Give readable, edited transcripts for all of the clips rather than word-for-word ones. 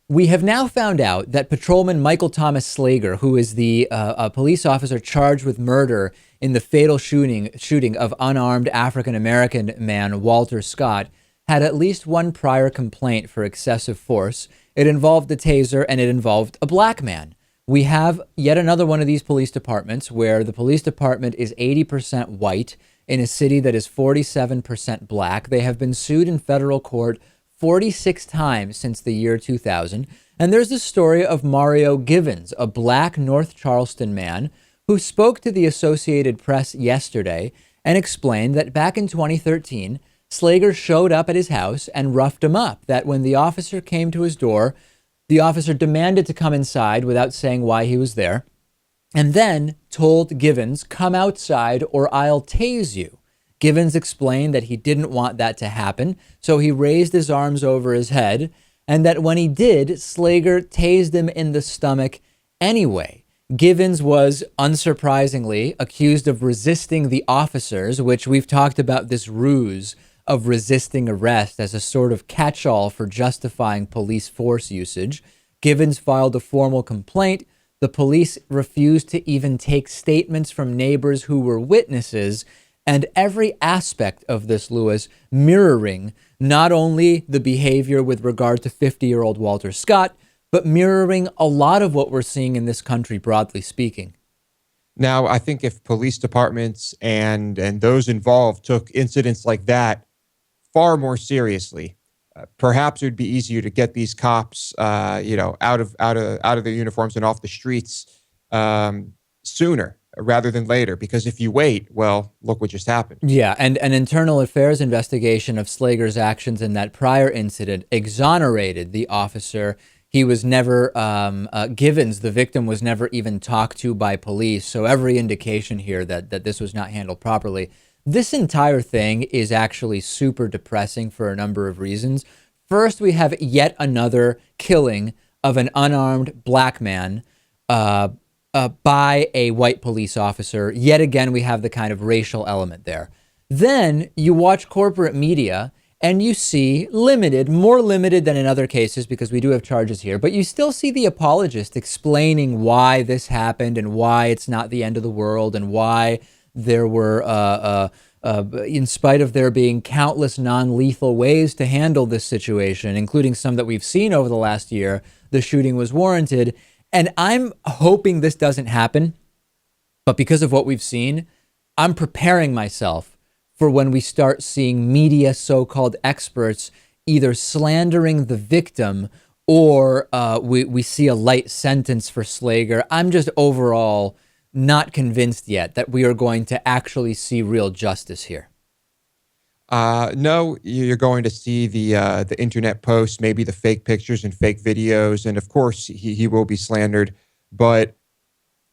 We have now found out that Patrolman Michael Thomas Slager, who is the a police officer charged with murder in the fatal shooting of unarmed African-American man Walter Scott, had at least one prior complaint for excessive force. It involved a taser and it involved a black man. We have yet another one of these police departments where the police department is 80% white in a city that is 47% black. They have been sued in federal court 46 times since the year 2000. And there's the story of Mario Givens, a black North Charleston man who spoke to the Associated Press yesterday and explained that back in 2013, Slager showed up at his house and roughed him up, that when the officer came to his door, the officer demanded to come inside without saying why he was there, and then told Givens, "Come outside or I'll tase you." Givens explained that he didn't want that to happen, so he raised his arms over his head, and that when he did, Slager tased him in the stomach anyway. Givens was, unsurprisingly, accused of resisting the officers, which we've talked about this ruse of resisting arrest as a sort of catch-all for justifying police force usage. Givens filed a formal complaint. The police refused to even take statements from neighbors who were witnesses, and every aspect of this, Lewis, mirroring not only the behavior with regard to 50-year-old Walter Scott, but mirroring a lot of what we're seeing in this country, broadly speaking. Now, I think if police departments and those involved took incidents like that far more seriously, perhaps it would be easier to get these cops, out of their uniforms and off the streets sooner rather than later. Because if you wait, well, look what just happened. Yeah, and an internal affairs investigation of Slager's actions in that prior incident exonerated the officer. He was never, Givens, the victim, was never even talked to by police. So every indication here that this was not handled properly. This entire thing is actually super depressing for a number of reasons. First, we have yet another killing of an unarmed black man by a white police officer. Yet again, we have the kind of racial element there. Then you watch corporate media and you see more limited than in other cases, because we do have charges here, but you still see the apologist explaining why this happened and why it's not the end of the world and why there were, in spite of there being countless non-lethal ways to handle this situation, including some that we've seen over the last year, the shooting was warranted. And I'm hoping this doesn't happen, but because of what we've seen, I'm preparing myself for when we start seeing media so-called experts either slandering the victim or we see a light sentence for Slager. I'm just overall not convinced yet that we are going to actually see real justice here. No, you're going to see the internet posts, maybe the fake pictures and fake videos, and of course he will be slandered. But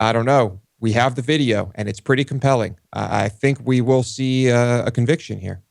I don't know. We have the video, and it's pretty compelling. I think we will see a conviction here.